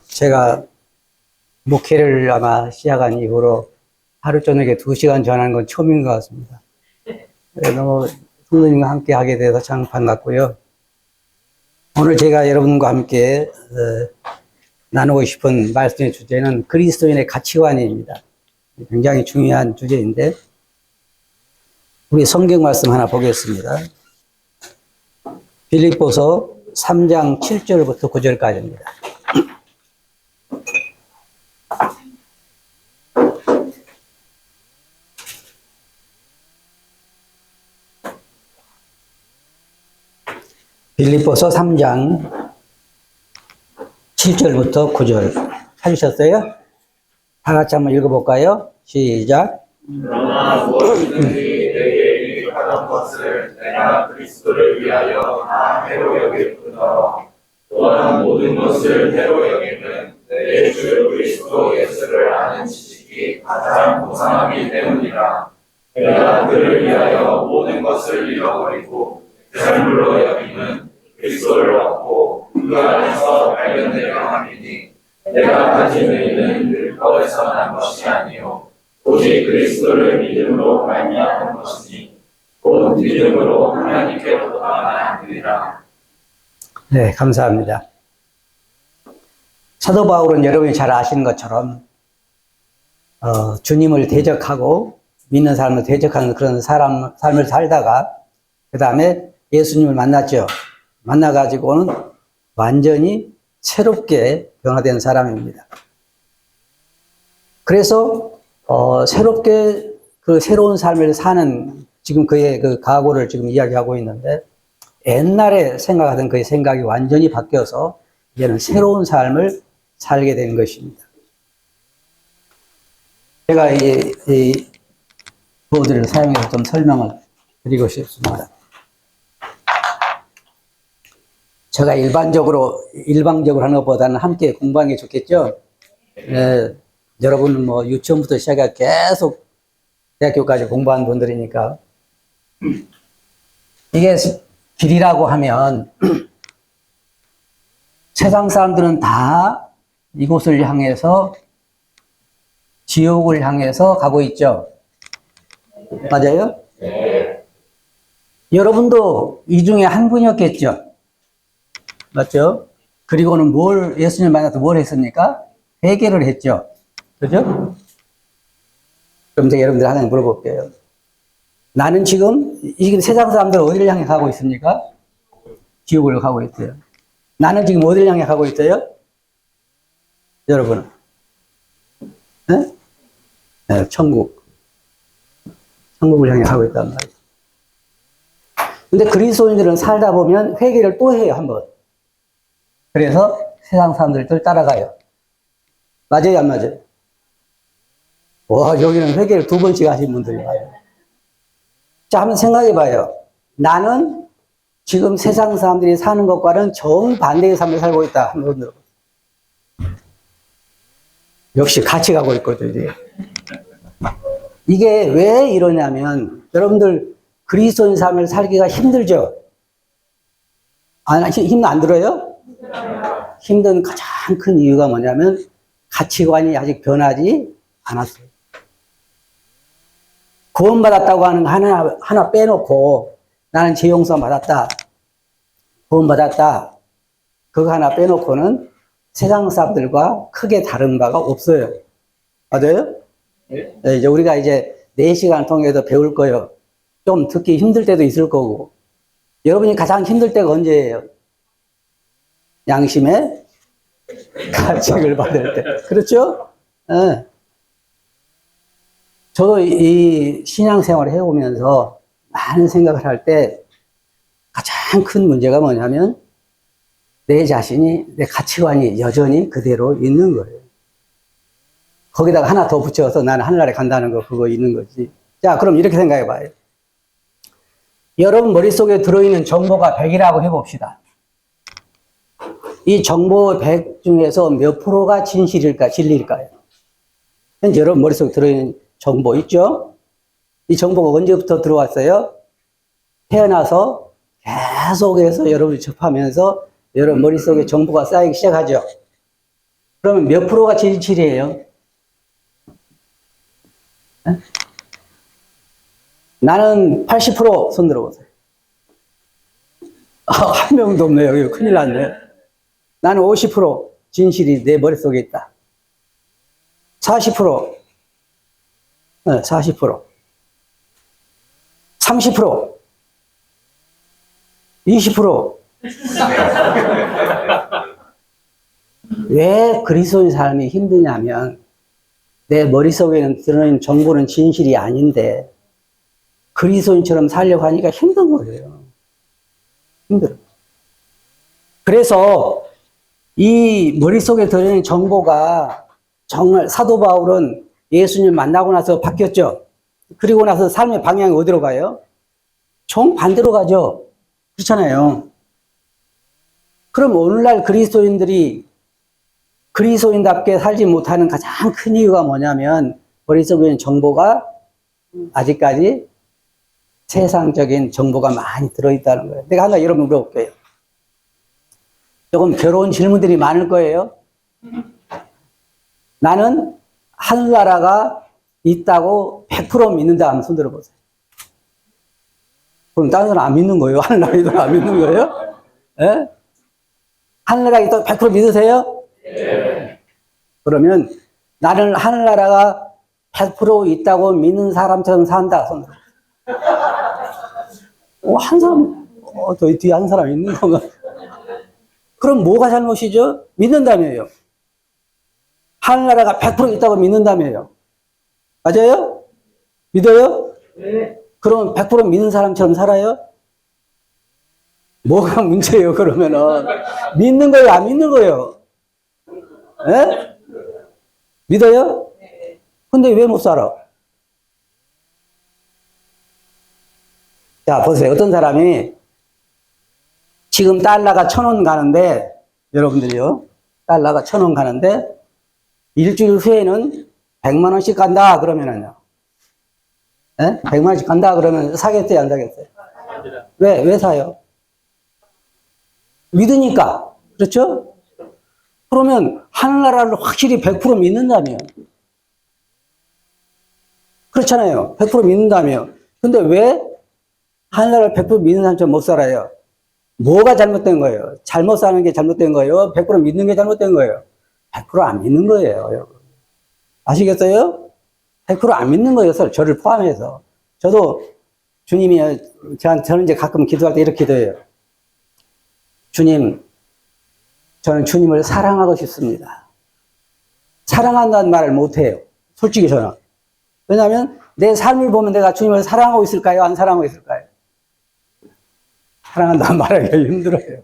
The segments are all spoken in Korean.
제가 목회를 아마 시작한 이후로 하루 저녁에 2시간 전하는 건 처음인 것 같습니다. 너무 성도님과 함께 하게 돼서 참 반갑고요. 오늘 제가 여러분과 함께 나누고 싶은 말씀의 주제는 그리스도인의 가치관입니다. 굉장히 중요한 주제인데 우리 성경 말씀 하나 보겠습니다. 빌립보서 3장 7절부터 9절까지입니다. 빌립보서 3장 7절부터 9절 찾으셨어요? 다 같이 한번 읽어볼까요? 시작. 그러나 무엇이든지 내게 유익하던 것을 내가 그리스도를 위하여 다 해로 여길 뿐더러 또한 모든 것을 해로 여기는 내 주 그리스도 예수를 아는 지식이 가장 고상하기 때문이라. 내가 그를 위하여 모든 것을 잃어버리고 그물로 여기는 그리스도를 얻고 그 안에서 발견되려 함이니 내가 가진 의는 율법에서 난 것이 아니요 오직 그리스도를 믿음으로 말미암은 것이니 곧 믿음으로 하나님께로부터 나아가리라. 네, 감사합니다. 사도 바울은 여러분이 잘 아시는 것처럼 주님을 대적하고 믿는 사람을 대적하는 그런 삶을 살다가 그 다음에 예수님을 만났죠. 만나가지고는 완전히 새롭게 변화된 사람입니다. 그래서 새롭게 그 새로운 삶을 사는 지금 그의 그 각오를 지금 이야기하고 있는데 옛날에 생각하던 그의 생각이 완전히 바뀌어서 이제는 새로운 삶을 살게 된 것입니다. 제가 이 보드를 사용해서 좀 설명을 드리고 싶습니다. 제가 일방적으로 하는 것보다는 함께 공부하는 게 좋겠죠? 네, 여러분은 뭐 유치원부터 시작해 계속 대학교까지 공부한 분들이니까. 이게 길이라고 하면 세상 사람들은 다 이곳을 향해서 지옥을 향해서 가고 있죠. 맞아요? 네. 여러분도 이 중에 한 분이었겠죠. 맞죠? 그리고는 예수님 만나서 뭘 했습니까? 회개를 했죠. 그죠? 그럼 제가 여러분들 하나 물어볼게요. 나는 지금 세상 사람들 어디를 향해 가고 있습니까? 지옥을 가고 있어요. 나는 지금 어디를 향해 가고 있어요? 여러분은? 네? 네, 천국을 향해 가고 있단 말이에요. 근데 그리스도인들은 살다 보면 회개를 또 해요, 한번. 그래서 세상 사람들을 따라가요. 맞아요, 안 맞아요? 와, 여기는 회개를 2번씩 하신 분들이 많아요. 자, 한번 생각해 봐요. 나는 지금 세상 사람들이 사는 것과는 정반대의 삶을 살고 있다. 한번 들어보세요. 역시 같이 가고 있거든요. 이게 왜 이러냐면, 여러분들 그리스도인 삶을 살기가 힘들죠? 힘 안 들어요? 힘든 가장 큰 이유가 뭐냐면 가치관이 아직 변하지 않았어요. 구원받았다고 하는 거 하나 빼놓고 나는 죄 용서 받았다. 구원받았다. 그거 하나 빼놓고는 세상 사람들과 크게 다른 바가 없어요. 맞아요? 네. 이제 우리가 이제 4시간 통해서 배울 거예요. 좀 듣기 힘들 때도 있을 거고. 여러분이 가장 힘들 때가 언제예요? 양심의 가책을 받을 때. 그렇죠? 네. 저도 이 신앙생활을 해오면서 많은 생각을 할 때 가장 큰 문제가 뭐냐면 내 자신이, 내 가치관이 여전히 그대로 있는 거예요. 거기다가 하나 더 붙여서 나는 하늘나라에 간다는 거, 그거 있는 거지. 자, 그럼 이렇게 생각해 봐요. 여러분 머릿속에 들어있는 정보가 100이라고 해봅시다. 이 정보 100 중에서 몇 프로가 진리일까요? 현재 여러분 머릿속에 들어있는 정보 있죠? 이 정보가 언제부터 들어왔어요? 태어나서 계속해서 여러분이 접하면서 여러분 머릿속에 정보가 쌓이기 시작하죠. 그러면 몇 프로가 진실이에요? 에? 나는 80% 손 들어보세요. 한 명도 없네요. 여기 큰일 났네. 나는 50% 진실이 내 머릿속에 있다. 40%, 40%, 30%, 20%. 왜 그리스도인 삶이 힘드냐면 내 머릿속에는 들어있는 정보는 진실이 아닌데 그리스도인처럼 살려고 하니까 힘든 거예요. 힘들어요. 그래서 이 머릿속에 들어있는 정보가 정말 사도 바울은 예수님 만나고 나서 바뀌었죠. 그리고 나서 삶의 방향이 어디로 가요? 정반대로 가죠. 그렇잖아요. 그럼 오늘날 그리스도인들이 그리스도인답게 살지 못하는 가장 큰 이유가 뭐냐면 머릿속에 있는 정보가 아직까지 세상적인 정보가 많이 들어있다는 거예요. 내가 하나 여러분 물어볼게요. 조금 괴로운 질문들이 많을 거예요. 나는 하늘나라가 있다고 100% 믿는다 하면 손 들어보세요. 그럼 다른 사람 안 믿는 거예요? 하늘나라 있다고 안 믿는 거예요? 예? 하늘나라 있다고 100% 믿으세요? 네. 그러면 나는 하늘나라가 100% 있다고 믿는 사람처럼 산다. 손 들어보세요. 한 사람, 저 뒤에 한 사람 있는 건가? 그럼 뭐가 잘못이죠? 믿는다며요. 하늘나라가 100% 있다고 믿는다며요. 맞아요? 믿어요? 네. 그럼 100% 믿는 사람처럼 살아요? 뭐가 문제예요, 그러면은? 믿는 거예요, 안 믿는 거예요? 예? 믿어요? 근데 왜 못 살아? 자, 보세요. 어떤 사람이 지금 달러가 1,000원 가는데, 여러분들이요. 달러가 1,000원 가는데, 일주일 후에는 100만 원씩 간다, 그러면은요. 예? 100만 원씩 간다, 그러면 사겠어요, 안 사겠어요? 왜 사요? 믿으니까. 그렇죠? 그러면 하늘나라를 확실히 100% 믿는다며. 그렇잖아요. 100% 믿는다며. 근데 왜 하늘나라를 100% 믿는 사람처럼 못 살아요? 뭐가 잘못된 거예요? 잘못 사는 게 잘못된 거예요? 100% 믿는 게 잘못된 거예요? 100%안 믿는 거예요, 여러분. 아시겠어요? 100%안 믿는 거예요, 저를 포함해서. 저도 주님이, 저는 이제 가끔 기도할 때 이렇게 기도해요. 주님, 저는 주님을 사랑하고 싶습니다. 사랑한다는 말을 못해요. 솔직히 저는. 왜냐하면 내 삶을 보면 내가 주님을 사랑하고 있을까요? 안 사랑하고 있을까요? 사랑한다는 말하기가 힘들어요.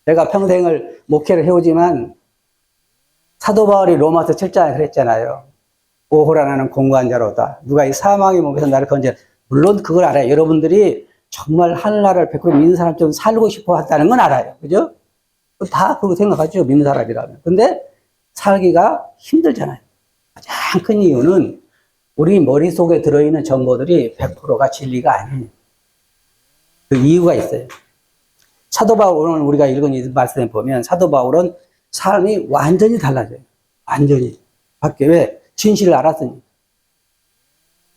내가 평생을 목회를 해오지만 사도 바울이 로마서 7장에 그랬잖아요. 오호라 나는 공고한 자로다. 누가 이 사망의 몸에서 나를 건져. 물론 그걸 알아요. 여러분들이 정말 하늘나라를 100% 믿는 사람처럼 살고 싶어 한다는 건 알아요. 그죠? 다 그렇게 생각하죠. 믿는 사람이라면. 근데 살기가 힘들잖아요. 가장 큰 이유는 우리 머릿속에 들어있는 정보들이 100%가 진리가 아니에요. 그 이유가 있어요. 사도 바울, 오늘 우리가 읽은 이 말씀에 보면 사도 바울은 삶이 완전히 달라져요. 완전히. 밖에 왜? 진실을 알았으니.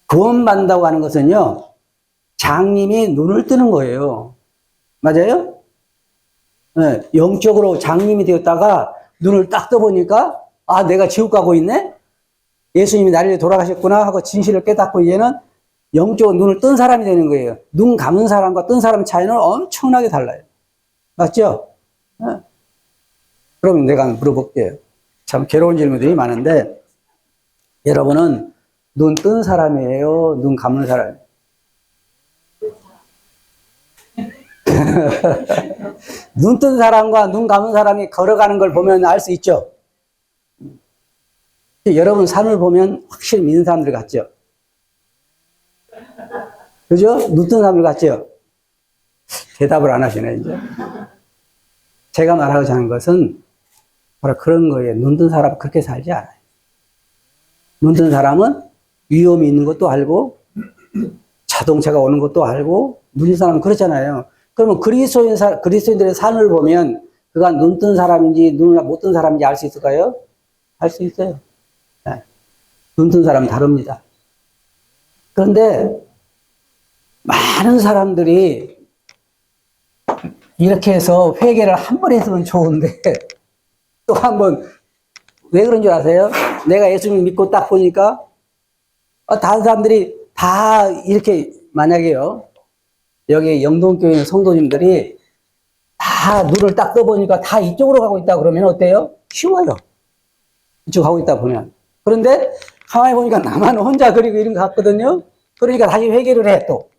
구원받는다고 하는 것은요, 장님이 눈을 뜨는 거예요. 맞아요? 네, 영적으로 장님이 되었다가 눈을 딱 떠보니까, 아, 내가 지옥 가고 있네? 예수님이 나를 위해 돌아가셨구나 하고 진실을 깨닫고 이제는 영적으로 눈을 뜬 사람이 되는 거예요. 눈 감은 사람과 뜬 사람 차이는 엄청나게 달라요. 맞죠? 네. 그럼 내가 물어볼게요. 참 괴로운 질문들이 많은데, 여러분은 눈 뜬 사람이에요? 눈 감은 사람이에요? 눈 뜬 사람과 눈 감은 사람이 걸어가는 걸 보면 알 수 있죠? 여러분 삶을 보면 확실히 믿는 사람들 같죠? 그죠? 눈 뜬 사람들 같죠? 대답을 안 하시네, 이제. 제가 말하고자 하는 것은 바로 그런 거예요. 눈 뜬 사람 그렇게 살지 않아요. 눈 뜬 사람은 위험이 있는 것도 알고, 자동차가 오는 것도 알고, 눈 뜬 사람은 그렇잖아요. 그러면 그리스도인들의 삶을 보면 그가 눈 뜬 사람인지 눈을 못 뜬 사람인지 알 수 있을까요? 알 수 있어요. 네. 눈 뜬 사람은 다릅니다. 그런데 많은 사람들이 이렇게 해서 회개를 한 번 했으면 좋은데 또 한 번 왜 그런 줄 아세요? 내가 예수님 믿고 딱 보니까 다른 사람들이 다 이렇게 만약에요. 여기 영동교회 있는 성도님들이 다 눈을 딱 떠보니까 다 이쪽으로 가고 있다 그러면 어때요? 쉬워요. 이쪽 가고 있다 보면. 그런데 가만히 보니까 나만 혼자 그리고 이런 것 같거든요. 그러니까 다시 회개를 해 또.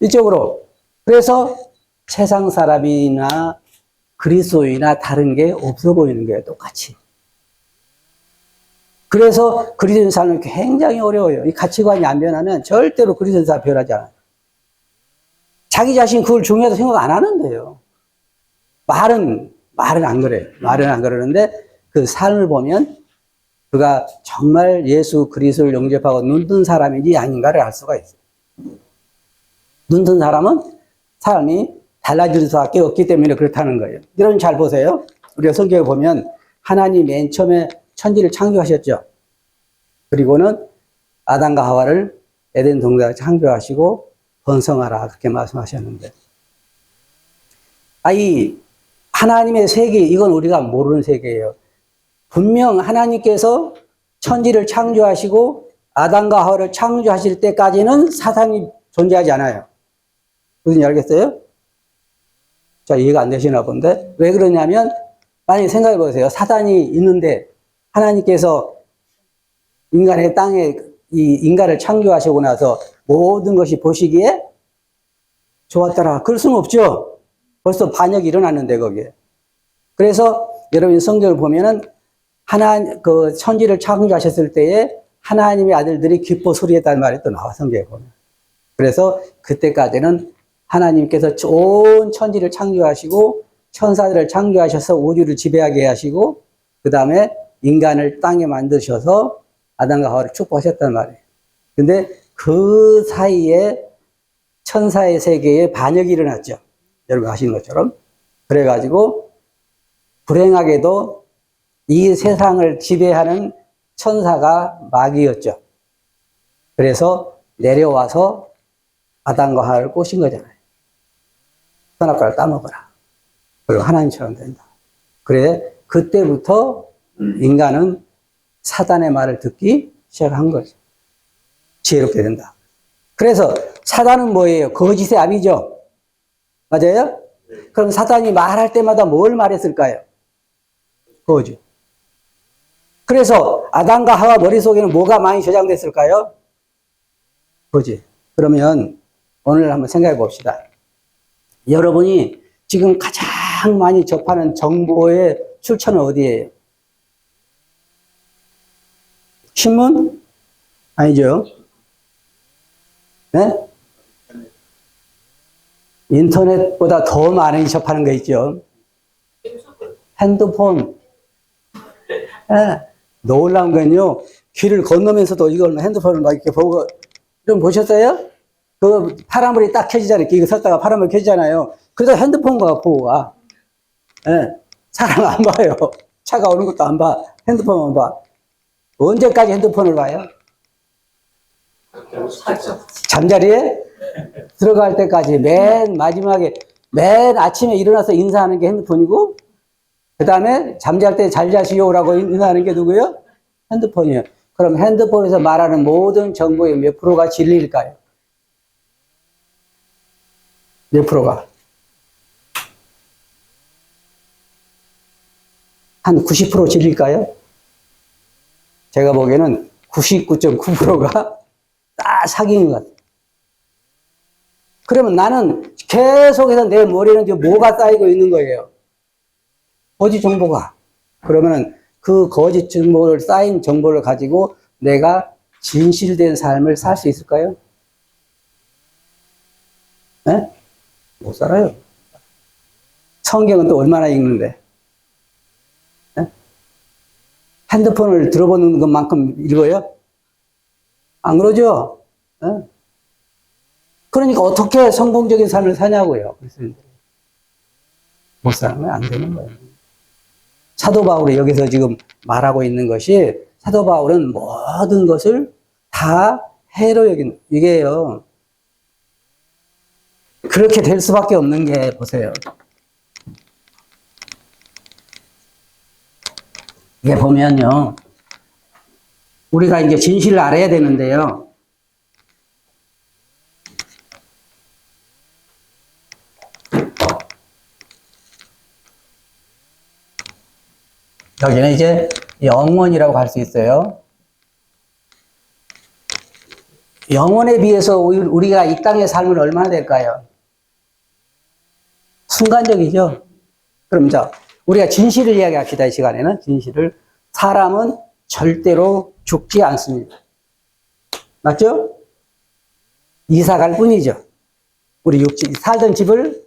이쪽으로. 그래서 세상 사람이나 그리스도인이나 다른 게 없어 보이는 거예요. 똑같이. 그래서 그리스도인 삶은 굉장히 어려워요. 이 가치관이 안 변하면 절대로 그리스도인 삶 변하지 않아요. 자기 자신 그걸 중요하다고 생각 안 하는데요. 말은 안 그래요. 말은 안 그러는데 그 삶을 보면 그가 정말 예수 그리스도를 영접하고 눈뜬 사람인지 아닌가를 알 수가 있어요. 눈뜬 사람은 삶이 달라질 수밖에 없기 때문에 그렇다는 거예요. 여러분 잘 보세요. 우리가 성경에 보면 하나님 맨 처음에 천지를 창조하셨죠. 그리고는 아담과 하와를 에덴 동산에 창조하시고 번성하라 그렇게 말씀하셨는데 이 하나님의 세계 이건 우리가 모르는 세계예요. 분명 하나님께서 천지를 창조하시고 아담과 하와를 창조하실 때까지는 사탄이 존재하지 않아요. 무슨 알겠어요? 자, 이해가 안 되시나 본데 왜 그러냐면 만약에 생각해 보세요. 사단이 있는데 하나님께서 인간의 땅에 이 인간을 창조하시고 나서 모든 것이 보시기에 좋았더라. 그럴 수는 없죠. 벌써 반역이 일어났는데 거기에. 그래서 여러분 성경을 보면은 그 천지를 창조하셨을 때에 하나님의 아들들이 기뻐 소리했다는 말이 또 나와 성경에 보면. 그래서 그때까지는 하나님께서 온 천지를 창조하시고 천사들을 창조하셔서 우주를 지배하게 하시고 그 다음에 인간을 땅에 만드셔서 아담과 하와를 축복하셨단 말이에요. 근데 그 사이에 천사의 세계에 반역이 일어났죠. 여러분 아시는 것처럼. 그래가지고 불행하게도 이 세상을 지배하는 천사가 마귀였죠. 그래서 내려와서 아담과 하와를 꼬신 거잖아요. 선악과를 따먹어라. 그리고 하나님처럼 된다. 그래 그때부터 인간은 사단의 말을 듣기 시작한 거죠. 지혜롭게 된다. 그래서 사단은 뭐예요? 거짓의 압이죠. 맞아요? 그럼 사단이 말할 때마다 뭘 말했을까요? 거짓. 그래서 아담과 하와 머릿속에는 뭐가 많이 저장됐을까요? 거짓. 그러면 오늘 한번 생각해 봅시다. 여러분이 지금 가장 많이 접하는 정보의 출처는 어디예요? 신문? 아니죠. 네? 인터넷보다 더 많이 접하는 거 있죠. 핸드폰. 네. 놀라운 건요, 길을 건너면서도 이걸 핸드폰을 막 이렇게 보고, 좀 보셨어요? 그 파란불이 딱 켜지잖아요. 이거 섰다가 파란불 켜지잖아요. 그래서 핸드폰과 보고 와. 네. 사람 안 봐요. 차가 오는 것도 안 봐. 핸드폰만 봐. 언제까지 핸드폰을 봐요? 잠자리에 들어갈 때까지 맨 마지막에 맨 아침에 일어나서 인사하는 게 핸드폰이고 그 다음에 잠잘 때 잘 자시오라고 인사하는 게 누구예요? 핸드폰이에요. 그럼 핸드폰에서 말하는 모든 정보의 몇 프로가 진리일까요? 몇 프로가? 한 90% 진리일까요? 제가 보기에는 99.9%가 다 사기인 것 같아요. 그러면 나는 계속해서 내 머리에는 뭐가 쌓이고 있는 거예요? 거짓 정보가. 그러면은 그 거짓 정보를 쌓인 정보를 가지고 내가 진실된 삶을 살 수 있을까요? 네? 못 살아요. 성경은 또 얼마나 읽는데? 네? 핸드폰을 들어보는 것만큼 읽어요? 안 그러죠? 네? 그러니까 어떻게 성공적인 삶을 사냐고요. 못 살면 안 되는 거예요. 사도 바울이 여기서 지금 말하고 있는 것이 사도 바울은 모든 것을 다 해로 여기는 이게요. 그렇게 될 수밖에 없는 게 보세요. 이게 보면요. 우리가 이제 진실을 알아야 되는데요. 여기는 이제 영원이라고 할 수 있어요. 영원에 비해서 우리가 이 땅의 삶은 얼마나 될까요? 순간적이죠. 그럼 자, 우리가 진실을 이야기합시다. 이 시간에는 진실을. 사람은 절대로 죽지 않습니다. 맞죠? 이사 갈 뿐이죠. 우리 살던 집을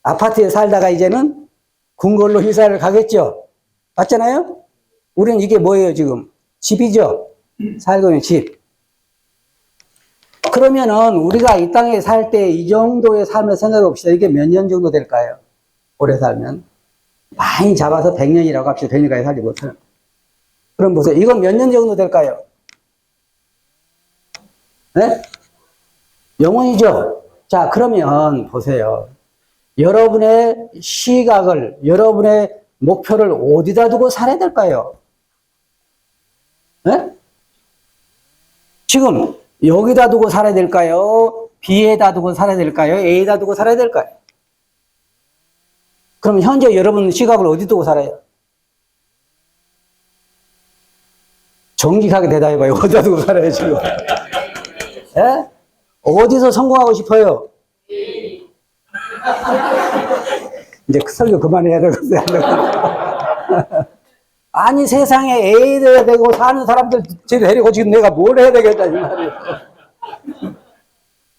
아파트에 살다가 이제는 궁궐로 이사를 가겠죠. 맞잖아요? 우리는 이게 뭐예요, 지금? 집이죠? 살고 있는 집. 그러면은 우리가 이 땅에 살 때 이 정도의 삶을 생각해 봅시다. 이게 몇 년 정도 될까요? 오래 살면. 많이 잡아서 100년이라고 합시다. 100년까지 살지 못하는. 그럼 보세요. 이건 몇 년 정도 될까요? 네? 영원이죠? 자, 그러면 보세요. 여러분의 시각을, 여러분의 목표를 어디다 두고 살아야 될까요? 네? 지금 여기다 두고 살아야 될까요? B에다 두고 살아야 될까요? A에다 두고 살아야 될까요? 그럼 현재 여러분 시각을 어디 두고 살아요? 정직하게 대답해봐요. 어디다 두고 살아요, 지금? 예? 어디서 성공하고 싶어요? 이제 설교 그만해야 되겠어요. 아니, 세상에 A를 되고 사는 사람들 데리고 지금 내가 뭘 해야 되겠다, 이 말이에요.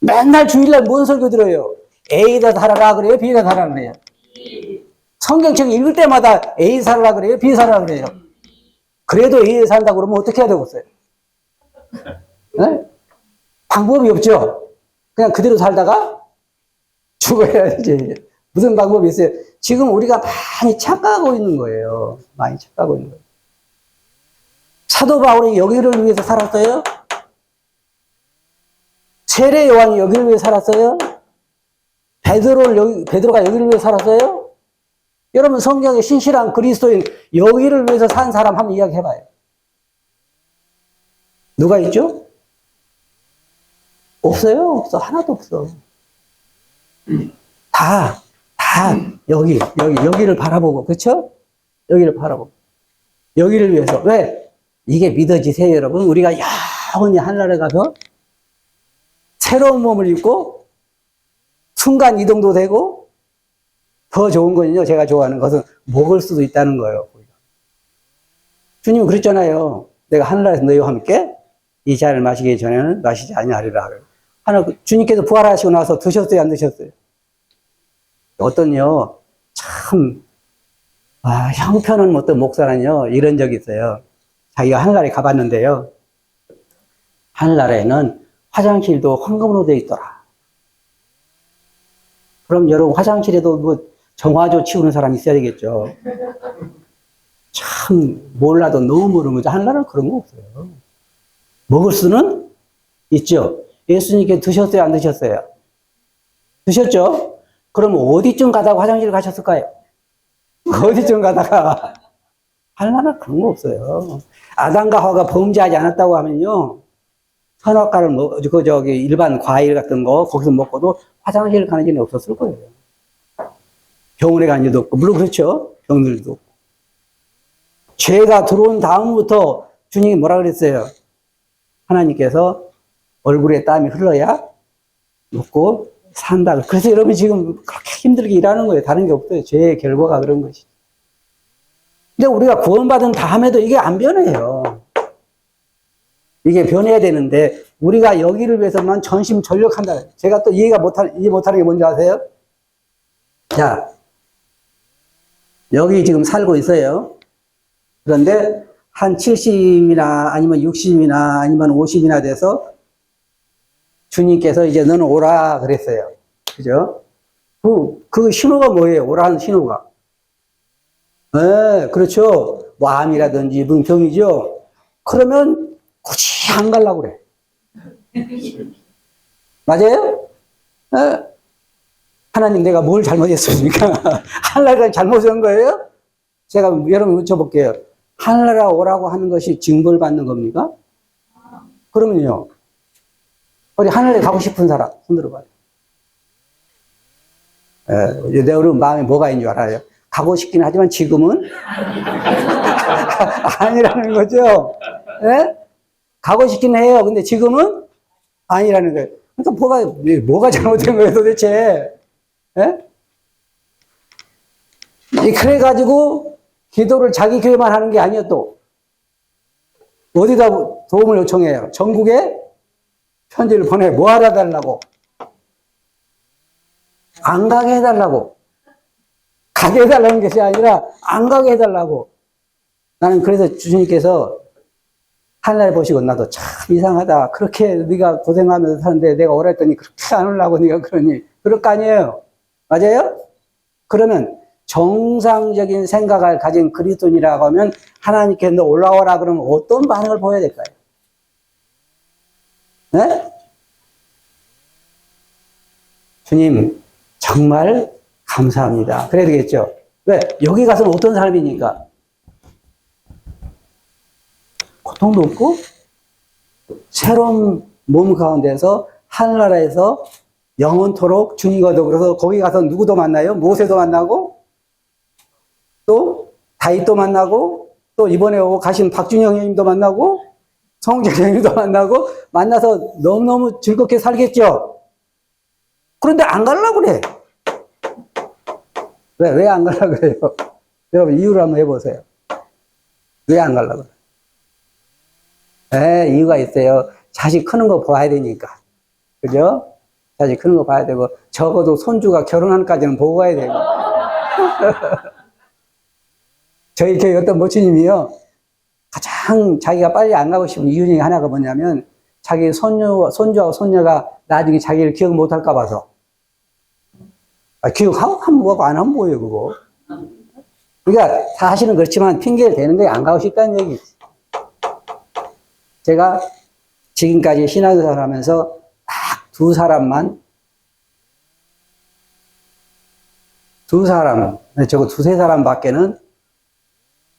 맨날 주일날 뭔 설교 들어요? A에다 살아라 그래요? B에다 살아라 그래요? 성경책 읽을 때마다 A 살아라 그래요? B 살아라 그래요? 그래도 A에 산다고 그러면 어떻게 해야 되겠어요? 네? 방법이 없죠? 그냥 그대로 살다가 죽어야지. 무슨 방법이 있어요? 지금 우리가 많이 착각하고 있는 거예요. 많이 착각하고 있는 거예요. 사도 바울이 여기를 위해서 살았어요? 세례 요한이 여기를 위해 살았어요? 베드로가 여기를 위해 살았어요? 여러분 성경에 신실한 그리스도인 여기를 위해서 산 사람 한번 이야기해봐요. 누가 있죠? 없어요. 없어. 하나도 없어. 다 여기를 바라보고, 그렇죠? 여기를 바라보고. 여기를 위해서. 왜? 이게 믿어지세요, 여러분? 우리가 영원히 하늘나라에 가서 새로운 몸을 입고 순간 이동도 되고 더 좋은 거는요, 제가 좋아하는 것은 먹을 수도 있다는 거예요. 주님은 그랬잖아요. 내가 하늘나라에서 너희와 함께 이 잔을 마시기 전에는 마시지 아니하리라. 주님께서 부활하시고 나서 드셨어요, 안 드셨어요? 어떤요, 참, 형편은 어떤 목사는요, 이런 적이 있어요. 자기가 하늘나라에 가봤는데요. 하늘나라에는 화장실도 황금으로 되어 있더라. 그럼 여러분, 화장실에도 뭐 정화조 치우는 사람이 있어야 되겠죠. 참, 몰라도 너무 모르는 거죠. 하늘나라는 그런 거 없어요. 먹을 수는 있죠. 예수님께 드셨어요, 안 드셨어요? 드셨죠? 그럼 어디쯤 가다가 화장실 가셨을까요? 어디쯤 가다가. 하늘나라는 그런 거 없어요. 아담과 하와가 범죄하지 않았다고 하면요, 선악과를 일반 과일 같은 거 거기서 먹고도 화장실 가는 일은 없었을 거예요. 병원에 간 일도 없고, 물론 그렇죠. 병들도 없고. 죄가 들어온 다음부터 주님이 뭐라 그랬어요? 하나님께서 얼굴에 땀이 흘러야 먹고 산다. 그래서 여러분 지금 그렇게 힘들게 일하는 거예요. 다른 게 없어요. 죄의 결과가 그런 것이죠. 근데 우리가 구원받은 다음에도 이게 안 변해요. 이게 변해야 되는데, 우리가 여기를 위해서만 전심전력한다. 제가 또 이해 못하는 게 뭔지 아세요? 자, 여기 지금 살고 있어요. 그런데 한 70이나 아니면 60이나 아니면 50이나 돼서 주님께서 이제 너는 오라 그랬어요. 그죠? 그 신호가 뭐예요? 오라는 신호가. 네, 그렇죠. 뭐 암이라든지 병이죠. 그러면 굳이 안 가려고 그래. 맞아요? 네. 하나님 내가 뭘 잘못했습니까? 하늘나라 잘못한 거예요? 제가 여러분 여쭤볼게요. 하늘나라 오라고 하는 것이 징벌 받는 겁니까? 그러면요. 우리 하늘에 가고 싶은 사람 손 들어봐요. 내 여러분 마음에 뭐가 있는 줄 알아요? 가고 싶긴 하지만 지금은 아니라는 거죠. 예? 가고 싶긴 해요. 근데 지금은 아니라는 거예요. 그러니까 뭐가 잘못된 거예요 도대체? 예? 그래가지고 기도를 자기 교회만 하는 게 아니에요 또. 어디다 도움을 요청해요? 전국에 편지를 보내. 뭐 하려 달라고? 안 가게 해달라고. 가게 해달라는 것이 아니라 안 가게 해달라고. 나는 그래서 주님께서 하늘날 보시고 나도 참 이상하다. 그렇게 네가 고생하면서 사는데 내가 오라 했더니 그렇게 안 오려고 네가 그러니. 그럴 거 아니에요. 맞아요? 그러면 정상적인 생각을 가진 그리스도인이라고 하면 하나님께 너 올라오라 그러면 어떤 반응을 보여야 될까요? 네? 주님 정말 감사합니다. 그래야 되겠죠? 왜? 여기 가서는 어떤 삶이니까? 고통도 없고 새로운 몸 가운데서 하늘나라에서 영원토록 주님과 더불어서 거기 가서 누구도 만나요? 모세도 만나고 또 다윗도 만나고 또 이번에 오고 가신 박준영 형님도 만나고 성재 형님도 만나고 만나서 너무너무 즐겁게 살겠죠? 그런데 안 가려고 그래. 왜 안 가려고 그래요? 여러분 이유를 한번 해보세요. 왜 안 가려고 그래요? 이유가 있어요. 자식 크는 거 봐야 되니까. 그죠? 자식 크는 거 봐야 되고 적어도 손주가 결혼하는까지는 보고 가야 되고. 저희 교회 어떤 모친님이요. 가장 자기가 빨리 안 가고 싶은 이유 중에 하나가 뭐냐면 자기 손주하고 손녀가 나중에 자기를 기억 못할까 봐서. 기억하고 하면 뭐하고 안 하면 뭐예요 그거. 그러니까 사실은 그렇지만 핑계를 대는 거에 안 가고 싶다는 얘기지. 제가 지금까지 신앙생활 하면서 딱 두 사람, 저거 두세 사람 밖에는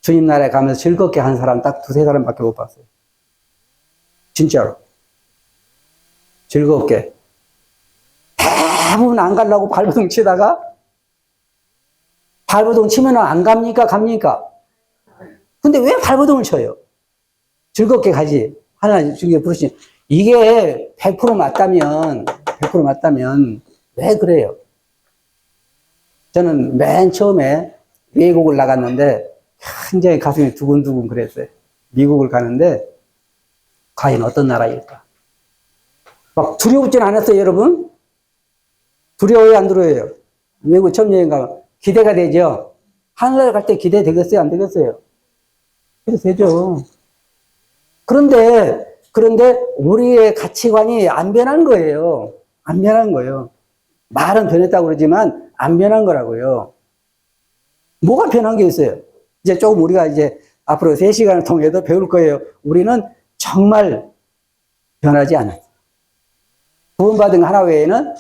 주님 나라에 가면서 즐겁게 한 사람 딱 두세 사람 밖에 못 봤어요. 진짜로. 즐겁게. 대부분 안 가려고 발버둥 치다가, 발버둥 치면 안 갑니까? 갑니까? 근데 왜 발버둥을 쳐요? 즐겁게 가지. 하나님 주님께 부르신. 이게 100% 맞다면, 왜 그래요? 저는 맨 처음에 외국을 나갔는데, 굉장히 가슴이 두근두근 그랬어요. 미국을 가는데, 과연 어떤 나라일까? 막 두려웠진 않았어요, 여러분? 두려워요, 안 두려워요? 외국 처음 여행 가면 기대가 되죠? 하늘나라 갈 때 기대 되겠어요, 안 되겠어요? 그래서 되죠. 그런데 우리의 가치관이 안 변한 거예요. 안 변한 거예요. 말은 변했다고 그러지만 안 변한 거라고요. 뭐가 변한 게 있어요? 이제 조금 우리가 이제 앞으로 3시간을 통해서 배울 거예요. 우리는 정말 변하지 않아요. 구원받은 하나 외에는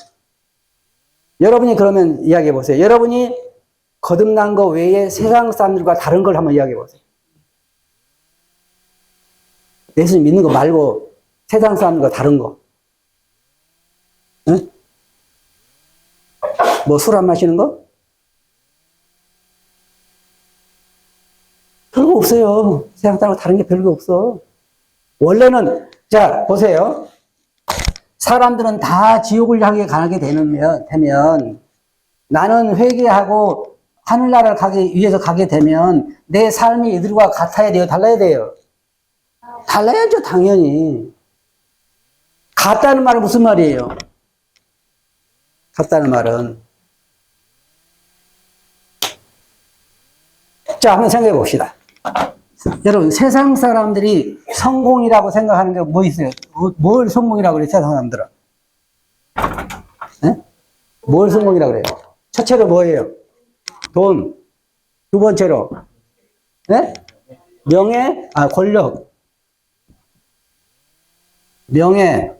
여러분이 그러면 이야기해 보세요. 여러분이 거듭난 거 외에 세상 사람들과 다른 걸 한번 이야기해 보세요. 예수님 믿는 거 말고 세상 사람들과 다른 거. 응? 뭐 술 안 마시는 거? 별거 없어요. 세상 사람과 다른 게 별거 없어. 원래는 자 보세요. 사람들은 다 지옥을 향해 가게 되면 나는 회개하고 하늘나라를 가기 위해서 가게 되면 내 삶이 이들과 같아야 돼요? 달라야 돼요? 달라야죠, 당연히. 같다는 말은 무슨 말이에요? 같다는 말은. 자, 한번 생각해 봅시다. 여러분, 세상 사람들이 성공이라고 생각하는 게 뭐 있어요? 뭘 성공이라고 그래요, 세상 사람들은? 네? 뭘 성공이라고 그래요? 첫째로 뭐예요? 돈. 두 번째로, 네? 명예, 권력. 명예.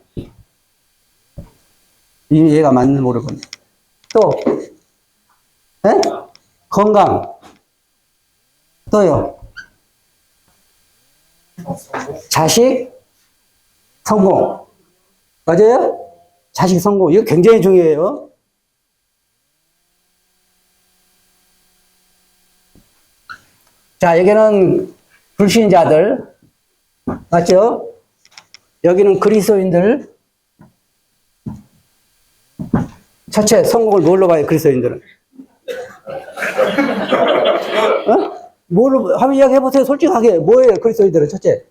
얘가 맞는 모르겠네. 또, 네? 건강. 또요. 자식, 성공. 맞아요? 자식 성공. 이거 굉장히 중요해요. 자, 여기는 불신자들. 맞죠? 여기는 그리스도인들. 첫째, 성공을 뭘로 봐요, 그리스도인들은? 어? 뭘로, 한번 이야기해보세요, 솔직하게. 뭐예요, 그리스도인들은, 첫째?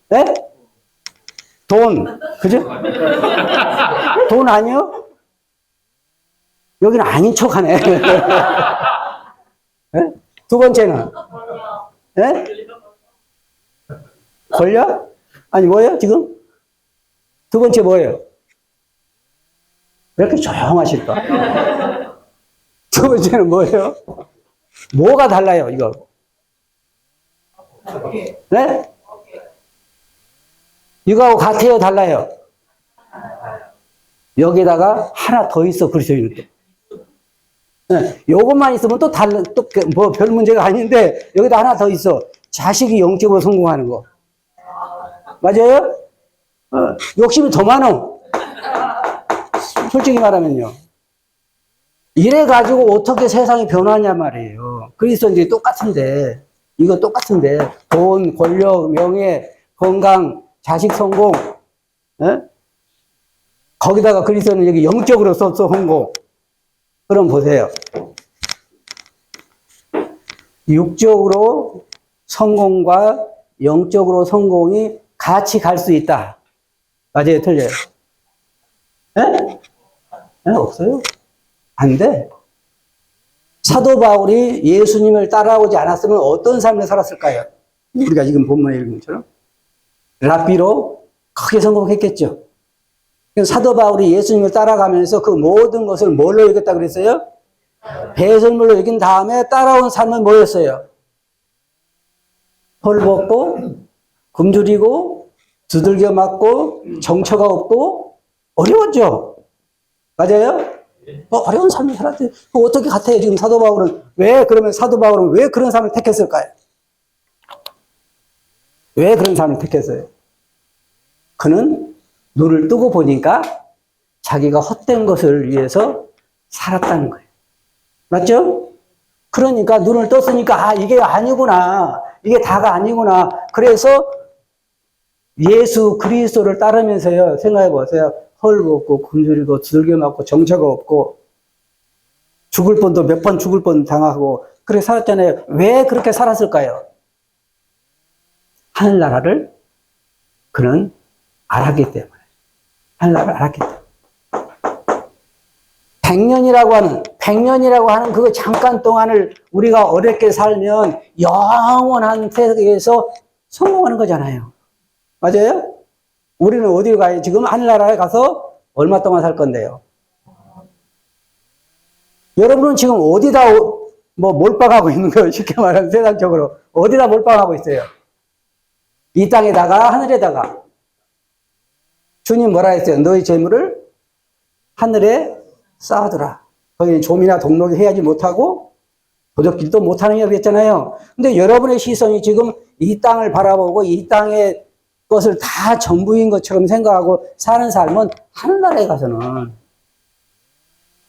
네? 돈. 그죠? 돈 아니요? 여기는 아닌 척 하네. 네? 두 번째는? 네? 권력? 아니, 뭐예요, 지금? 두 번째 뭐예요? 왜 이렇게 조용하실까? 두 번째는 뭐예요? 뭐가 달라요, 이거? 네? 이거하고 같아요, 달라요? 여기다가 하나 더 있어, 그리스도인은. 네, 요것만 있으면 또 뭐 별 문제가 아닌데, 여기다 하나 더 있어. 자식이 영적으로 성공하는 거. 맞아요? 욕심이 더 많어. 솔직히 말하면요. 이래가지고 어떻게 세상이 변하냐 말이에요. 그리스도인들이 똑같은데, 이거 똑같은데, 돈, 권력, 명예, 건강, 자식 성공, 에? 거기다가 그리스도는 여기 영적으로 성공. 그럼 보세요. 육적으로 성공과 영적으로 성공이 같이 갈 수 있다. 맞아요, 틀려요? 에? 없어요? 안 돼. 사도 바울이 예수님을 따라오지 않았으면 어떤 삶을 살았을까요? 우리가 지금 본문에 읽은 것처럼. 랍비로 크게 성공했겠죠. 사도 바울이 예수님을 따라가면서 그 모든 것을 뭘로 여겼다 그랬어요? 배설물로 여긴 다음에 따라온 삶은 뭐였어요? 헐벗고, 굶주리고, 두들겨 맞고, 정처가 없고, 어려웠죠? 맞아요? 어려운 삶을 살았대요. 어떻게 같아요, 지금 사도 바울은? 그러면 사도 바울은 왜 그런 삶을 택했을까요? 왜 그런 삶을 택했어요? 그는 눈을 뜨고 보니까 자기가 헛된 것을 위해서 살았다는 거예요. 맞죠? 그러니까 눈을 떴으니까, 이게 아니구나. 이게 다가 아니구나. 그래서 예수 그리스도를 따르면서요, 생각해 보세요. 헐벗고, 굶주리고, 두들겨 맞고, 정처가 없고, 죽을 뻔도 몇 번 죽을 뻔 당하고, 그렇게 살았잖아요. 왜 그렇게 살았을까요? 하늘나라를 그는 알았기 때문에. 하늘나라를 알았기 때문에. 100년이라고 하는 그 잠깐 동안을 우리가 어렵게 살면 영원한 세계에서 성공하는 거잖아요. 맞아요? 우리는 어디로 가요? 지금 하늘나라에 가서 얼마 동안 살 건데요? 여러분은 지금 어디다 몰빵하고 있는 거예요? 쉽게 말하면 세상적으로. 어디다 몰빵하고 있어요? 이 땅에다가, 하늘에다가. 주님 뭐라 했어요? 너희 재물을 하늘에 쌓아두라. 거기는 좀이나 동록이 해야지 못하고 도적질도 못하는 이라고 했잖아요. 근데 여러분의 시선이 지금 이 땅을 바라보고 이 땅의 것을 다 전부인 것처럼 생각하고 사는 삶은 하늘나라에 가서는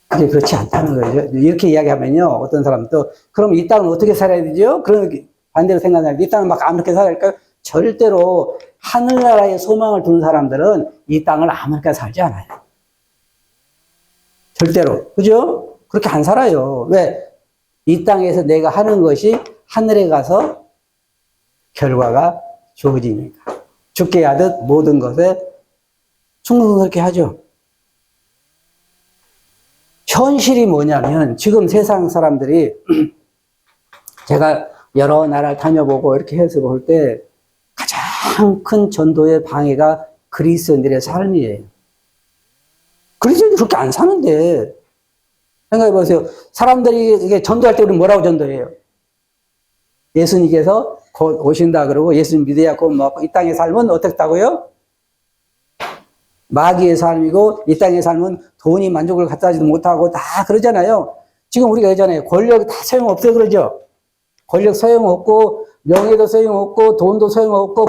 그게 그렇지 않다는 거예요. 이렇게 이야기하면요, 어떤 사람도 그럼 이 땅은 어떻게 살아야 되죠? 그런 반대로 생각하는데 이 땅은 막 아무렇게 살아야 될까요? 절대로 하늘나라에 소망을 두는 사람들은 이 땅을 아무렇게 살지 않아요. 절대로. 그죠? 그렇게 안 살아요. 왜? 이 땅에서 내가 하는 것이 하늘에 가서 결과가 주어지니까. 죽게 하듯 모든 것에 충분히 그렇게 하죠. 현실이 뭐냐면 지금 세상 사람들이 제가 여러 나라를 다녀보고 이렇게 해서 볼 때 가장 큰 전도의 방해가 그리스도인들의 삶이에요. 그리스도인들이 그렇게 안 사는데 생각해 보세요. 사람들이 이게 전도할 때 우리 뭐라고 전도해요? 예수님께서 곧 오신다 그러고 예수님 믿어야 곧 뭐 이 땅의 삶은 어떻다고요? 마귀의 삶이고 이 땅의 삶은 돈이 만족을 갖다 주지도 못하고 다 그러잖아요. 지금 우리가 예전에 권력이 다 소용없어 그러죠. 권력 소용없고 명예도 소용없고 돈도 소용없고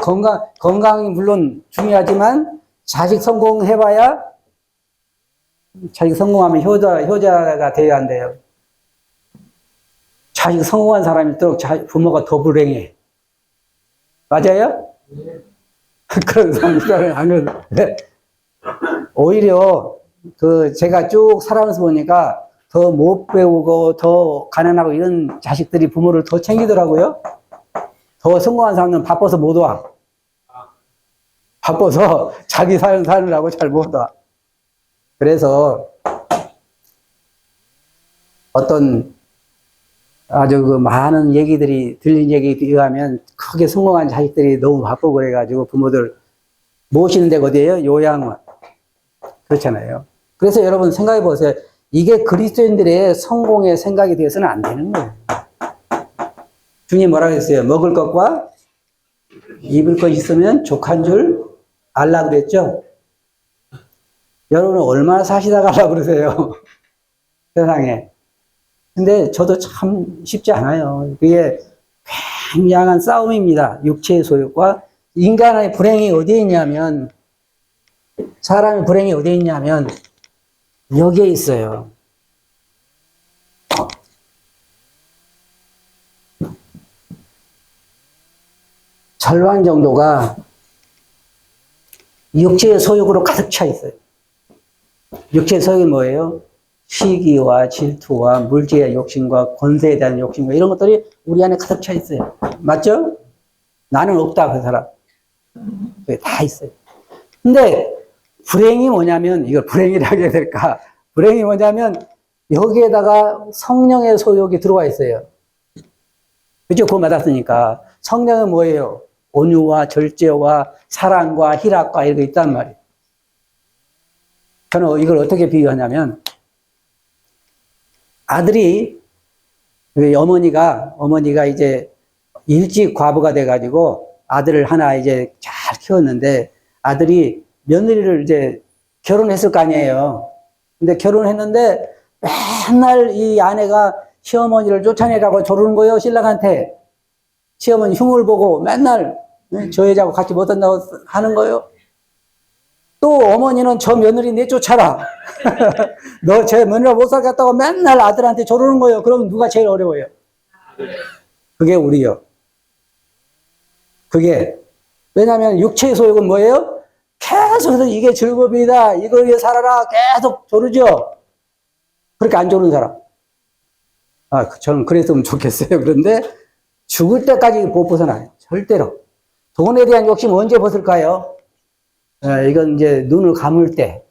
건강이 물론 중요하지만 자식 성공해봐야 자식 성공하면 효자가 돼야 한대요. 자식 성공한 사람일수록 부모가 더 불행해. 맞아요? 그런 사람들은 안 그래도 오히려 제가 쭉 살아면서 보니까 더 못 배우고 더 가난하고 이런 자식들이 부모를 더 챙기더라고요. 더 성공한 사람은 바빠서 못 와. 바빠서 자기 사느라고 잘 못 와. 그래서 어떤 아주 많은 얘기들이 들린 얘기에 의하면 크게 성공한 자식들이 너무 바쁘고 그래가지고 부모들 모시는 데가 어디예요? 요양원. 그렇잖아요. 그래서 여러분 생각해 보세요. 이게 그리스도인들의 성공의 생각이 되어서는 안 되는 거예요. 주님 뭐라고 했어요? 먹을 것과 입을 것 있으면 족한 줄 알라 그랬죠? 여러분은 얼마나 사시다가 하려고 그러세요? 세상에. 근데 저도 참 쉽지 않아요. 그게 굉장한 싸움입니다. 육체의 소욕과 인간의 불행이 어디에 있냐면 사람의 불행이 어디에 있냐면 여기에 있어요. 절반 정도가 육체의 소욕으로 가득 차 있어요. 육체의 소욕이 뭐예요? 시기와 질투와 물질의 욕심과 권세에 대한 욕심과 이런 것들이 우리 안에 가득 차 있어요. 맞죠? 나는 없다, 그 사람. 그게 다 있어요. 근데 불행이 뭐냐면, 이걸 불행이라고 해야 될까? 불행이 뭐냐면, 여기에다가 성령의 소욕이 들어와 있어요. 그죠? 그거 맞았으니까. 성령은 뭐예요? 온유와 절제와 사랑과 희락과 이런 게 있단 말이에요. 저는 이걸 어떻게 비유하냐면, 아들이, 어머니가 이제 일찍 과부가 돼가지고 아들을 하나 이제 잘 키웠는데 아들이 며느리를 이제 결혼했을 거 아니에요. 근데 결혼했는데 맨날 이 아내가 시어머니를 쫓아내라고 조르는 거예요, 신랑한테. 시어머니 흉을 보고 맨날 저 여자하고 같이 못 산다고 하는 거예요. 또 어머니는 저 며느리 내쫓아라. 너 제 며느리가 못 살겠다고 맨날 아들한테 조르는 거예요. 그럼 누가 제일 어려워요? 그게 우리요. 그게. 왜냐하면 육체의 소욕은 뭐예요? 계속해서 이게 즐겁이다. 이걸 위해 살아라. 계속 조르죠. 그렇게 안 조르는 사람. 저는 그랬으면 좋겠어요. 그런데 죽을 때까지 못 벗어나요. 절대로. 돈에 대한 욕심 언제 벗을까요? 이건 이제 눈을 감을 때,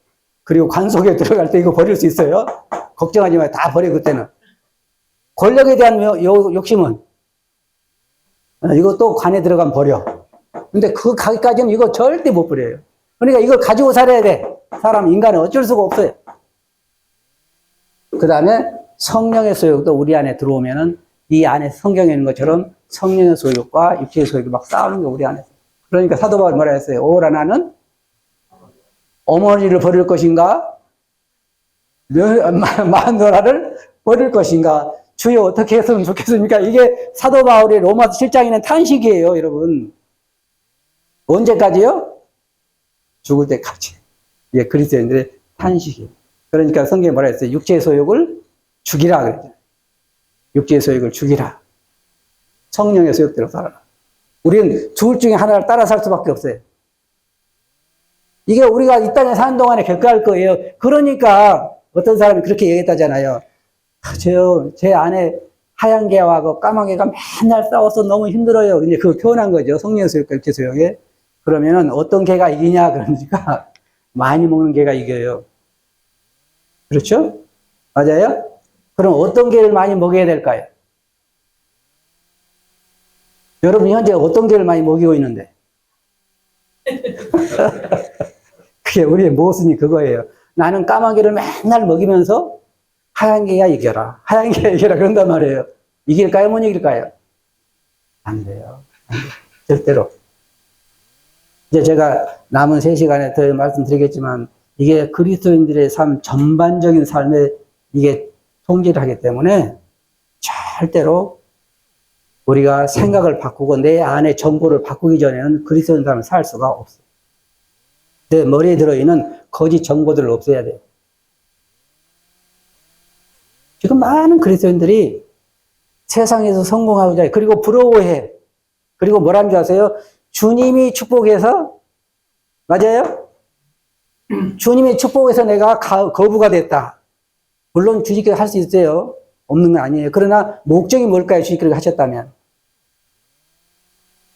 그리고 관 속에 들어갈 때 이거 버릴 수 있어요. 걱정하지 마요. 다 버려, 그때는. 권력에 대한 욕심은, 이것도 관에 들어가면 버려. 근데 그 가기까지는 이거 절대 못 버려요. 그러니까 이걸 가지고 살아야 돼. 인간은 어쩔 수가 없어요. 그 다음에 성령의 소욕도 우리 안에 들어오면은 이 안에 성경에 있는 것처럼 성령의 소욕과 육체의 소욕이 막 싸우는 게 우리 안에서. 그러니까 사도 바울이 뭐라 했어요? 오라 나는 어머니를 버릴 것인가? 마누라를 버릴 것인가? 주여 어떻게 했으면 좋겠습니까? 이게 사도 바울의 로마서 7장에는 탄식이에요, 여러분. 언제까지요? 죽을 때까지. 이게 그리스도인들의 탄식이에요. 그러니까 성경에 뭐라 했어요? 육체의 소욕을 죽이라 그랬죠. 육체의 소욕을 죽이라. 성령의 소욕대로 살아라. 우리는 둘 중에 하나를 따라 살 수밖에 없어요. 이게 우리가 이 땅에 사는 동안에 겪어야 할 거예요. 그러니까 어떤 사람이 그렇게 얘기했다잖아요. 제 안에 하얀 개하고 까만 개가 맨날 싸워서 너무 힘들어요. 근데 그걸 표현한 거죠. 성령의 소욕과 육체의 소욕에. 그러면은 어떤 개가 이기냐? 그러니까 많이 먹는 개가 이겨요. 그렇죠? 맞아요? 그럼 어떤 개를 많이 먹여야 될까요? 여러분 현재 어떤 개를 많이 먹이고 있는데? 그게 우리의 모순이 그거예요. 나는 까마귀를 맨날 먹이면서 하얀 게야 이겨라. 하얀 게야 이겨라. 그런단 말이에요. 이길까요? 못 이길까요? 안 돼요. 안 돼요. 절대로. 이제 제가 남은 3시간에 더 말씀드리겠지만, 이게 그리스도인들의 삶, 전반적인 삶에 이게 통제를 하기 때문에 절대로 우리가 생각을 바꾸고 내 안의 정보를 바꾸기 전에는 그리스도인 삶을 살 수가 없어요. 내 머리에 들어있는 거짓 정보들을 없애야 돼요. 지금 많은 그리스도인들이 세상에서 성공하고자 해. 그리고 부러워해. 그리고 뭐라는 줄 아세요? 주님이 축복해서, 맞아요? 주님의 축복에서 내가 거부가 됐다. 물론 주님께서 할 수 있어요. 없는 건 아니에요. 그러나 목적이 뭘까요? 주님께서 하셨다면.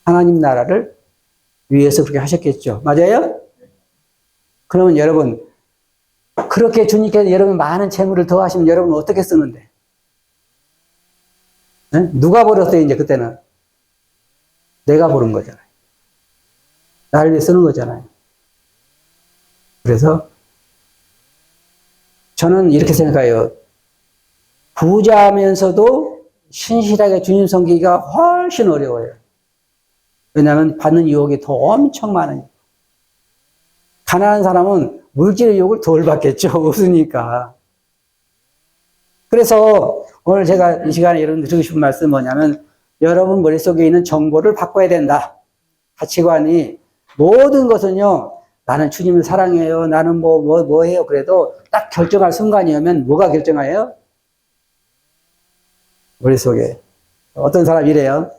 하나님 나라를 위해서 그렇게 하셨겠죠. 맞아요? 그러면 여러분, 그렇게 주님께서 여러분 많은 재물을 더하시면 여러분은 어떻게 쓰는데? 네? 누가 벌었어요, 이제 그때는? 내가 버는 거잖아요. 나를 위해 쓰는 거잖아요. 그래서 저는 이렇게 생각해요. 부자면서도 신실하게 주님 섬기기가 훨씬 어려워요. 왜냐하면 받는 유혹이 더 엄청 많으니까. 가난한 사람은 물질의 유혹을 덜 받겠죠. 없으니까. 그래서 오늘 제가 이 시간에 여러분들 드리고 싶은 말씀은 뭐냐면, 여러분 머릿속에 있는 정보를 바꿔야 된다. 가치관이 모든 것은요, 나는 주님을 사랑해요. 나는 뭐 해요. 그래도 딱 결정할 순간이 오면 뭐가 결정해요? 머릿속에. 어떤 사람이 이래요.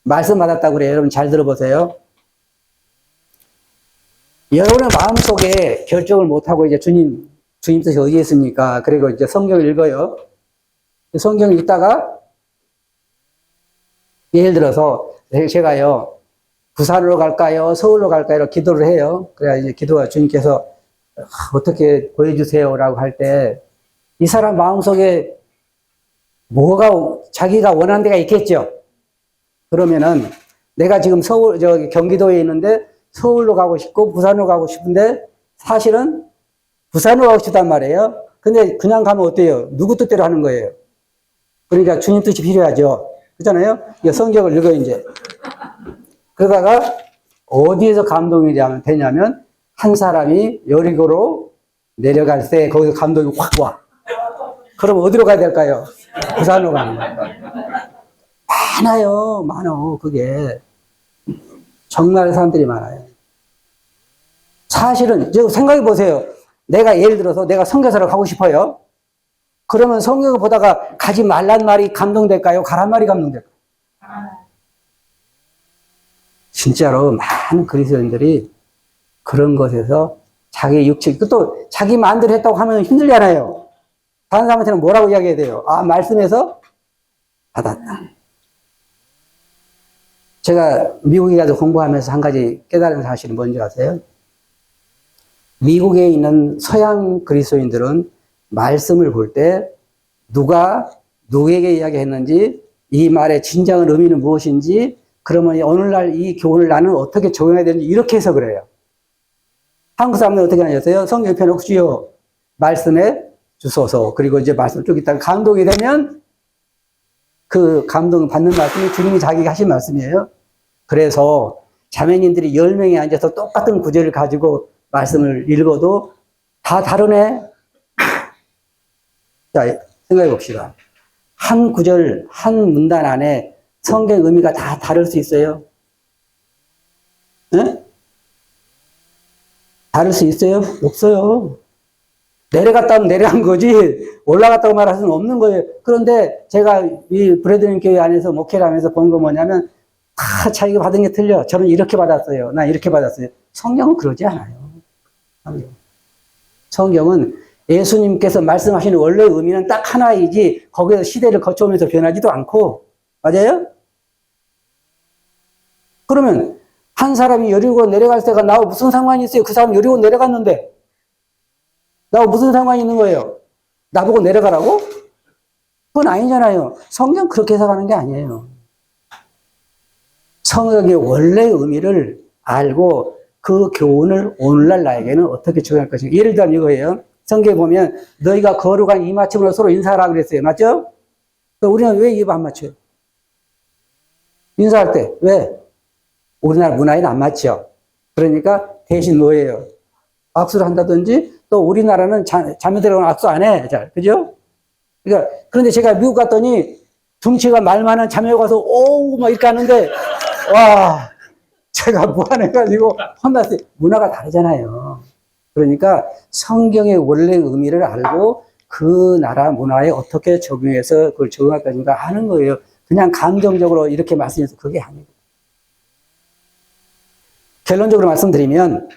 말씀 받았다고 그래요. 여러분 잘 들어보세요. 여러분의 마음속에 결정을 못하고 이제 주님 뜻이 어디에 있습니까? 그리고 이제 성경을 읽어요. 성경을 읽다가 예를 들어서 제가요, 부산으로 갈까요? 서울로 갈까요? 기도를 해요. 그래야 이제 기도가 주님께서 어떻게 보여주세요라고 할 때 이 사람 마음속에 뭐가 자기가 원하는 데가 있겠죠. 그러면은 내가 지금 경기도에 있는데 서울로 가고 싶고 부산으로 가고 싶은데 사실은 부산으로 가고 싶단 말이에요. 근데 그냥 가면 어때요? 누구 뜻대로 하는 거예요. 그러니까 주님 뜻이 필요하죠. 그렇잖아요? 성경을 읽어요, 이제. 그러다가 어디에서 감동이 되냐면 한 사람이 여리고로 내려갈 때 거기서 감동이 확 와. 그럼 어디로 가야 될까요? 부산으로 가는 거예요. 많아요. 그게. 정말 사람들이 많아요. 사실은 생각해 보세요. 내가 예를 들어서 내가 선교사를 가고 싶어요. 그러면 성경을 보다가 가지 말란 말이 감동될까요? 가란 말이 감동될까요? 진짜로 많은 그리스도인들이 그런 것에서 자기 육체, 또 자기 마음대로 했다고 하면 힘들잖아요. 다른 사람한테는 뭐라고 이야기해야 돼요? 아, 말씀에서 받았다. 제가 미국에 가서 공부하면서 한 가지 깨달은 사실이 뭔지 아세요? 미국에 있는 서양 그리스도인들은 말씀을 볼 때 누가 누구에게 이야기했는지, 이 말의 진정한 의미는 무엇인지, 그러면 오늘날 이 교훈을 나는 어떻게 적용해야 되는지 이렇게 해서 그래요. 한국 사람들은 어떻게 하냐세요? 성경 펴놓고 주요. 말씀에 주소서. 그리고 이제 말씀 쭉 있다가 감동이 되면 그 감동 받는 말씀이 주님이 자기가 하신 말씀이에요. 그래서 자매님들이 10명이 앉아서 똑같은 구절을 가지고 말씀을 읽어도 다 다르네. 자, 생각해 봅시다. 한 구절, 한 문단 안에 성경 의미가 다 다를 수 있어요? 네? 다를 수 있어요? 없어요. 내려갔다 하면 내려간 거지 올라갔다고 말할 수는 없는 거예요. 그런데 제가 이 브래드린 교회 안에서 목회를 하면서 본 거 뭐냐면 다 자기가 받은 게 틀려. 저는 이렇게 받았어요. 난 이렇게 받았어요. 성경은 그러지 않아요. 성경은 예수님께서 말씀하시는 원래 의미는 딱 하나이지 거기서 시대를 거쳐오면서 변하지도 않고, 맞아요? 그러면 한 사람이 여리고 내려갈 때가 나하고 무슨 상관이 있어요? 그 사람이 여리고 내려갔는데 나하고 무슨 상관이 있는 거예요? 나보고 내려가라고? 그건 아니잖아요. 성경 그렇게 해석하는 게 아니에요. 성경의 원래 의미를 알고 그 교훈을 오늘날 나에게는 어떻게 적용할 것인가. 예를 들면 이거예요. 성경에 보면 너희가 거룩한 입맞춤으로 서로 인사하라 그랬어요. 맞죠? 우리는 왜 입 안 맞춰요? 인사할 때 왜? 우리나라 문화에는 안 맞죠. 그러니까 대신 뭐예요? 악수를 한다든지 또 우리나라는 자매들하고는 악수 안 해. 잘 그죠? 그러니까 그런데 제가 미국 갔더니 둥치가 말 많은 자매가 가서 오우 막 이렇게 하는데 와 제가 무안해가지고 혼났어요. 문화가 다르잖아요. 그러니까 성경의 원래 의미를 알고 그 나라 문화에 어떻게 적용해서 그걸 적용할 것인가 하는 거예요. 그냥 감정적으로 이렇게 말씀해서 그게 아니고. 결론적으로 말씀드리면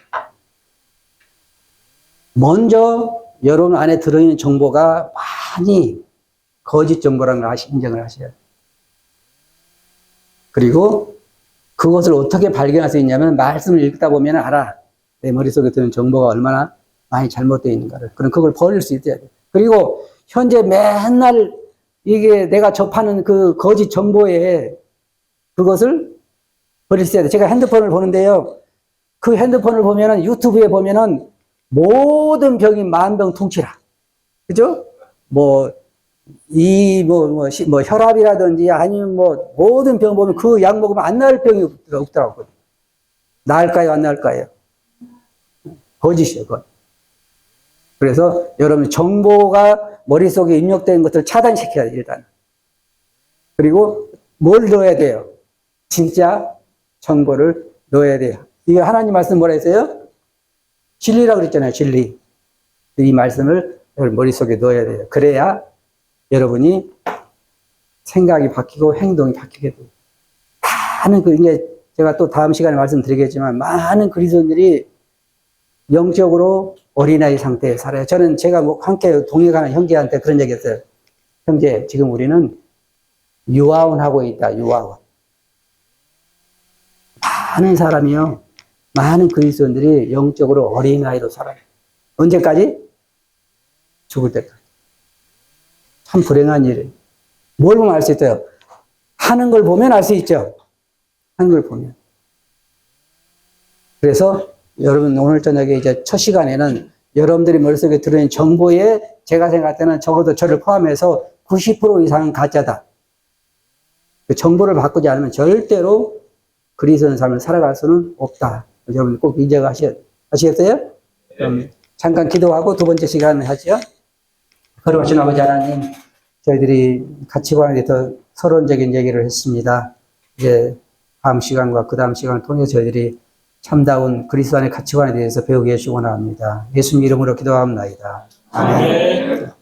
먼저 여러분 안에 들어있는 정보가 많이 거짓 정보라는 걸 인정을 하셔야 돼요. 그리고 그것을 어떻게 발견할 수 있냐면 말씀을 읽다 보면 알아. 내 머릿속에 드는 정보가 얼마나 많이 잘못되어 있는가를. 그럼 그걸 버릴 수 있어야 돼. 그리고 현재 맨날 이게 내가 접하는 그 거짓 정보에 그것을 버릴 수 있어야 돼. 제가 핸드폰을 보는데요. 그 핸드폰을 보면은 유튜브에 보면은 모든 병이 만병통치라. 그죠? 혈압이라든지 아니면 모든 병 보면 그 약 먹으면 안 나을 병이 없더라고요. 나을까요? 안 나을까요? 거짓이에요, 그건. 그래서 여러분 정보가 머릿속에 입력된 것을 차단시켜야 돼요, 일단. 그리고 뭘 넣어야 돼요? 진짜 정보를 넣어야 돼요. 이거 하나님 말씀 뭐라 했어요? 진리라고 그랬잖아요, 진리. 이 말씀을 머릿속에 넣어야 돼요. 그래야 여러분이 생각이 바뀌고 행동이 바뀌게 돼요. 많은 이제 제가 또 다음 시간에 말씀드리겠지만 많은 그리스도인들이 영적으로 어린아이 상태에 살아요. 저는 제가 함께 동행하는 형제한테 그런 얘기 했어요. 형제, 지금 우리는 유아원 하고 있다, 유아원. 많은 사람이요. 많은 그리스도인들이 영적으로 어린아이로 살아요. 언제까지? 죽을 때까지. 참 불행한 일이에요. 뭘 보면 알 수 있어요? 하는 걸 보면 알 수 있죠? 하는 걸 보면. 그래서 여러분 오늘 저녁에 이제 첫 시간에는 여러분들이 머릿속에 들어있는 정보에 제가 생각할 때는 적어도 저를 포함해서 90% 이상은 가짜다. 그 정보를 바꾸지 않으면 절대로 그리스도인 삶을 살아갈 수는 없다. 여러분 꼭 아시겠어요? 그럼 잠깐 기도하고 두 번째 시간을 하죠. 거룩하신 아버지 하나님, 저희들이 가치관에 대해서 서론적인 얘기를 했습니다. 이제 다음 시간과 그 다음 시간을 통해서 저희들이 참다운 그리스도 안의 가치관에 대해서 배우게 해주시기 원합니다. 예수님 이름으로 기도합니다. 아멘.